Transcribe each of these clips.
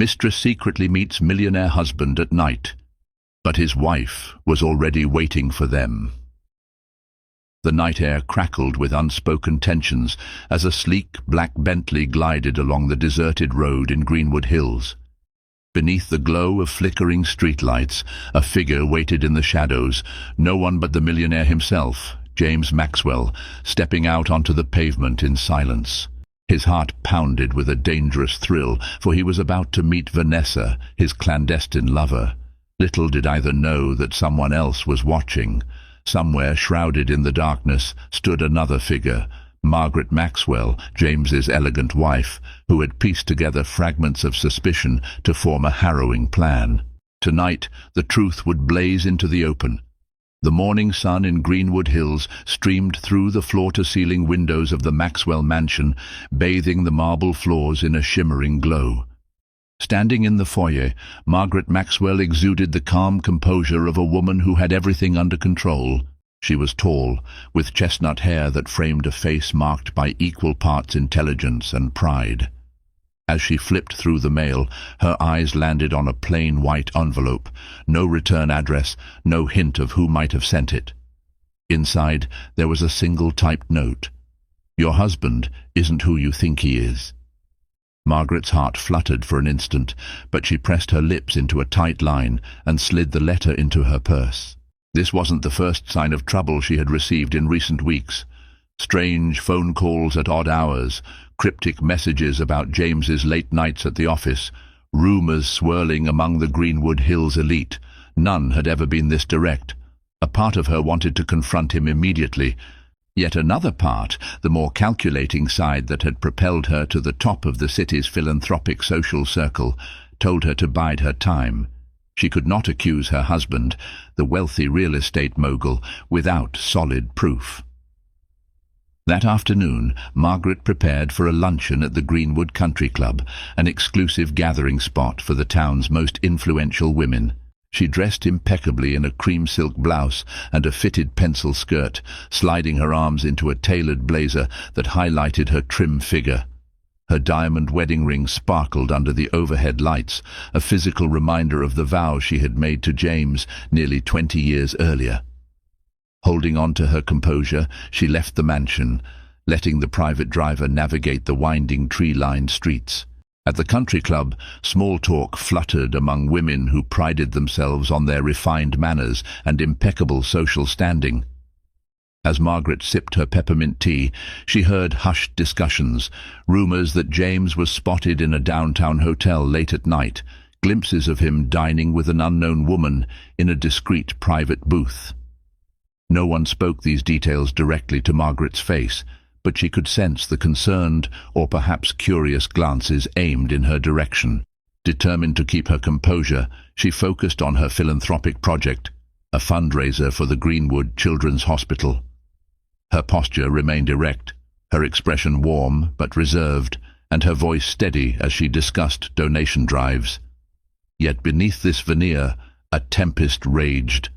Mistress secretly meets millionaire husband at night, but his wife was already waiting for them. The night air crackled with unspoken tensions as a sleek black Bentley glided along the deserted road in Greenwood Hills. Beneath the glow of flickering streetlights, a figure waited in the shadows, no one but the millionaire himself, James Maxwell, stepping out onto the pavement in silence. His heart pounded with a dangerous thrill, for he was about to meet Vanessa, his clandestine lover. Little did either know that someone else was watching. Somewhere, shrouded in the darkness, stood another figure, Margaret Maxwell, James's elegant wife, who had pieced together fragments of suspicion to form a harrowing plan. Tonight, the truth would blaze into the open. The morning sun in Greenwood Hills streamed through the floor-to-ceiling windows of the Maxwell mansion, bathing the marble floors in a shimmering glow. Standing in the foyer, Margaret Maxwell exuded the calm composure of a woman who had everything under control. She was tall, with chestnut hair that framed a face marked by equal parts intelligence and pride. As she flipped through the mail, her eyes landed on a plain white envelope, no return address, no hint of who might have sent it. Inside, there was a single typed note. "Your husband isn't who you think he is." Margaret's heart fluttered for an instant, but she pressed her lips into a tight line and slid the letter into her purse. This wasn't the first sign of trouble she had received in recent weeks. Strange phone calls at odd hours, cryptic messages about James's late nights at the office, rumors swirling among the Greenwood Hills elite. None had ever been this direct. A part of her wanted to confront him immediately. Yet another part, the more calculating side that had propelled her to the top of the city's philanthropic social circle, told her to bide her time. She could not accuse her husband, the wealthy real estate mogul, without solid proof. That afternoon, Margaret prepared for a luncheon at the Greenwood Country Club, an exclusive gathering spot for the town's most influential women. She dressed impeccably in a cream silk blouse and a fitted pencil skirt, sliding her arms into a tailored blazer that highlighted her trim figure. Her diamond wedding ring sparkled under the overhead lights, a physical reminder of the vow she had made to James nearly 20 years earlier. Holding on to her composure, she left the mansion, letting the private driver navigate the winding tree-lined streets. At the country club, small talk fluttered among women who prided themselves on their refined manners and impeccable social standing. As Margaret sipped her peppermint tea, she heard hushed discussions, rumors that James was spotted in a downtown hotel late at night, glimpses of him dining with an unknown woman in a discreet private booth. No one spoke these details directly to Margaret's face, but she could sense the concerned or perhaps curious glances aimed in her direction. Determined to keep her composure, she focused on her philanthropic project, a fundraiser for the Greenwood Children's Hospital. Her posture remained erect, her expression warm but reserved, and her voice steady as she discussed donation drives. Yet beneath this veneer, a tempest raged.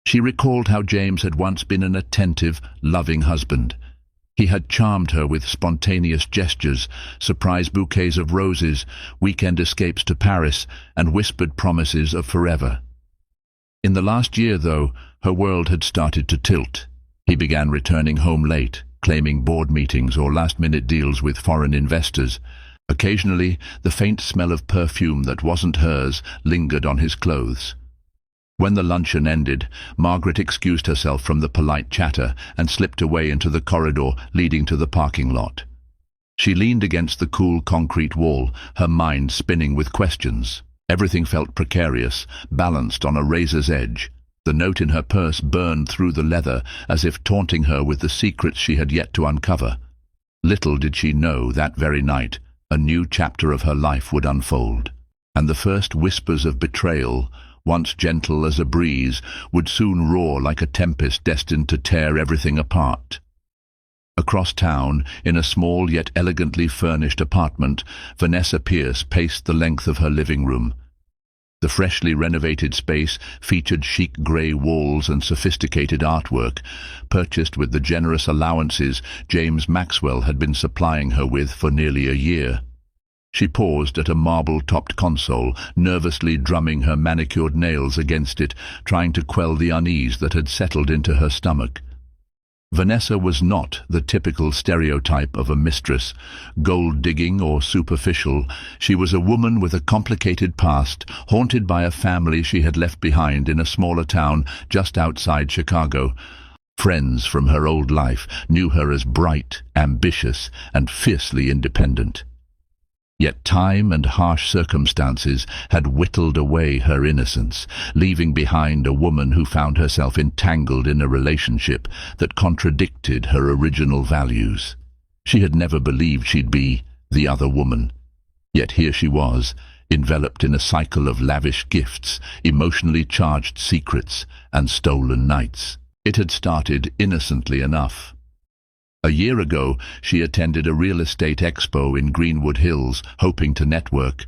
She recalled how James had once been an attentive, loving husband. He had charmed her with spontaneous gestures, surprise bouquets of roses, weekend escapes to Paris, and whispered promises of forever. In the last year, though, her world had started to tilt. He began returning home late, claiming board meetings or last-minute deals with foreign investors. Occasionally, the faint smell of perfume that wasn't hers lingered on his clothes. When the luncheon ended, Margaret excused herself from the polite chatter and slipped away into the corridor leading to the parking lot. She leaned against the cool concrete wall, her mind spinning with questions. Everything felt precarious, balanced on a razor's edge. The note in her purse burned through the leather, as if taunting her with the secrets she had yet to uncover. Little did she know that very night a new chapter of her life would unfold, and the first whispers of betrayal, once gentle as a breeze, would soon roar like a tempest destined to tear everything apart. Across town, in a small yet elegantly furnished apartment, Vanessa Pierce paced the length of her living room. The freshly renovated space featured chic grey walls and sophisticated artwork, purchased with the generous allowances James Maxwell had been supplying her with for nearly a year. She paused at a marble-topped console, nervously drumming her manicured nails against it, trying to quell the unease that had settled into her stomach. Vanessa was not the typical stereotype of a mistress, gold-digging or superficial. She was a woman with a complicated past, haunted by a family she had left behind in a smaller town just outside Chicago. Friends from her old life knew her as bright, ambitious, and fiercely independent. Yet time and harsh circumstances had whittled away her innocence, leaving behind a woman who found herself entangled in a relationship that contradicted her original values. She had never believed she'd be the other woman. Yet here she was, enveloped in a cycle of lavish gifts, emotionally charged secrets, and stolen nights. It had started innocently enough. A year ago, she attended a real estate expo in Greenwood Hills, hoping to network.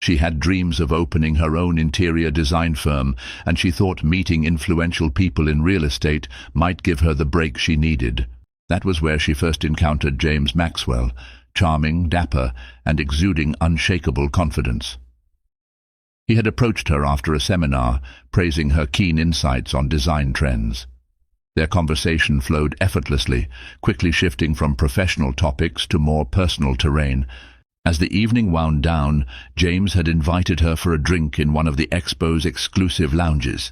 She had dreams of opening her own interior design firm, and she thought meeting influential people in real estate might give her the break she needed. That was where she first encountered James Maxwell, charming, dapper, and exuding unshakable confidence. He had approached her after a seminar, praising her keen insights on design trends. Their conversation flowed effortlessly, quickly shifting from professional topics to more personal terrain. As the evening wound down, James had invited her for a drink in one of the expo's exclusive lounges.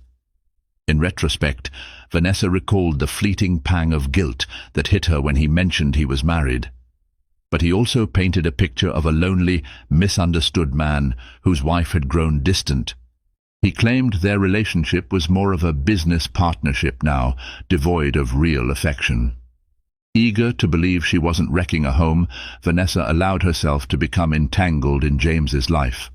In retrospect, Vanessa recalled the fleeting pang of guilt that hit her when he mentioned he was married. But he also painted a picture of a lonely, misunderstood man whose wife had grown distant. He claimed their relationship was more of a business partnership now, devoid of real affection. Eager to believe she wasn't wrecking a home, Vanessa allowed herself to become entangled in James's life.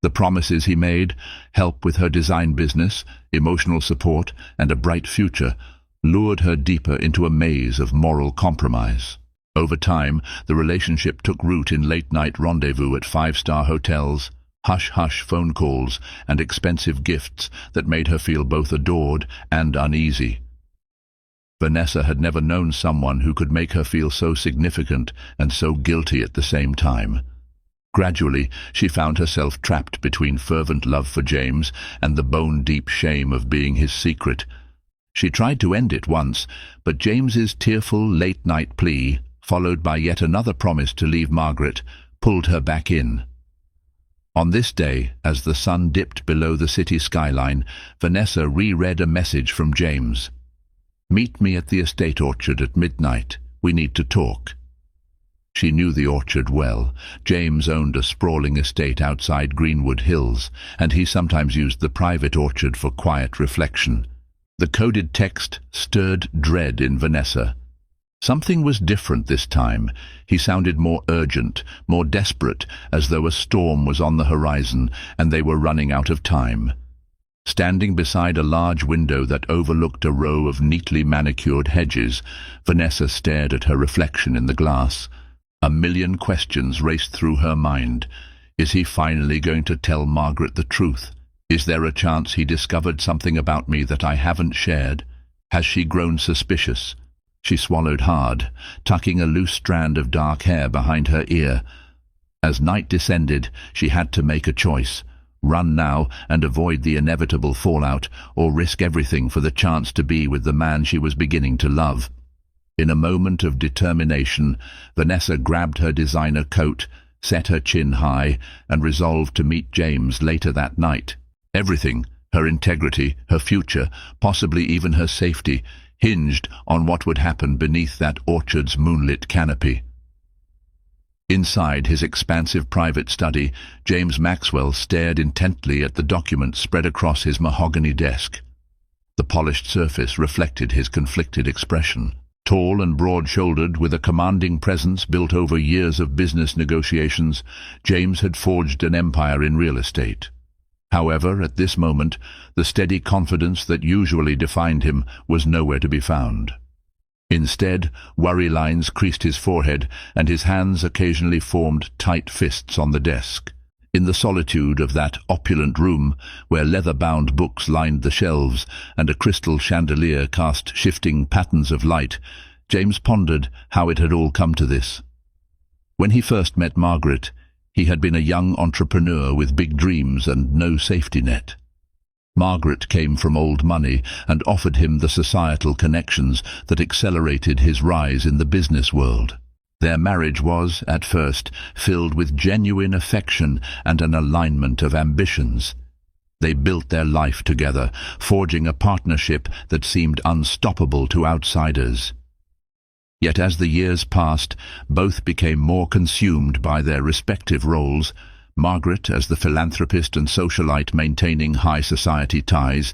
The promises he made, help with her design business, emotional support, and a bright future, lured her deeper into a maze of moral compromise. Over time, the relationship took root in late-night rendezvous at five-star hotels, hush-hush phone calls, and expensive gifts that made her feel both adored and uneasy. Vanessa had never known someone who could make her feel so significant and so guilty at the same time. Gradually, she found herself trapped between fervent love for James and the bone-deep shame of being his secret. She tried to end it once, but James's tearful late-night plea, followed by yet another promise to leave Margaret, pulled her back in. On this day, as the sun dipped below the city skyline, Vanessa reread a message from James. "Meet me at the estate orchard at midnight. We need to talk." She knew the orchard well. James owned a sprawling estate outside Greenwood Hills, and he sometimes used the private orchard for quiet reflection. The coded text stirred dread in Vanessa. Something was different this time. He sounded more urgent, more desperate, as though a storm was on the horizon and they were running out of time. Standing beside a large window that overlooked a row of neatly manicured hedges, Vanessa stared at her reflection in the glass. A million questions raced through her mind. Is he finally going to tell Margaret the truth? Is there a chance he discovered something about me that I haven't shared? Has she grown suspicious? She swallowed hard, tucking a loose strand of dark hair behind her ear. As night descended, she had to make a choice. Run now and avoid the inevitable fallout, or risk everything for the chance to be with the man she was beginning to love. In a moment of determination, Vanessa grabbed her designer coat, set her chin high, and resolved to meet James later that night. Everything, her integrity, her future, possibly even her safety, hinged on what would happen beneath that orchard's moonlit canopy. Inside his expansive private study, James Maxwell stared intently at the documents spread across his mahogany desk. The polished surface reflected his conflicted expression. Tall and broad-shouldered, with a commanding presence built over years of business negotiations, James had forged an empire in real estate. However, at this moment, the steady confidence that usually defined him was nowhere to be found. Instead, worry lines creased his forehead, and his hands occasionally formed tight fists on the desk. In the solitude of that opulent room, where leather-bound books lined the shelves and a crystal chandelier cast shifting patterns of light, James pondered how it had all come to this. When he first met Margaret, He had been a young entrepreneur with big dreams and no safety net. Margaret came from old money and offered him the societal connections that accelerated his rise in the business world. Their marriage was, at first, filled with genuine affection and an alignment of ambitions. They built their life together, forging a partnership that seemed unstoppable to outsiders. Yet as the years passed, both became more consumed by their respective roles, Margaret as the philanthropist and socialite maintaining high society ties,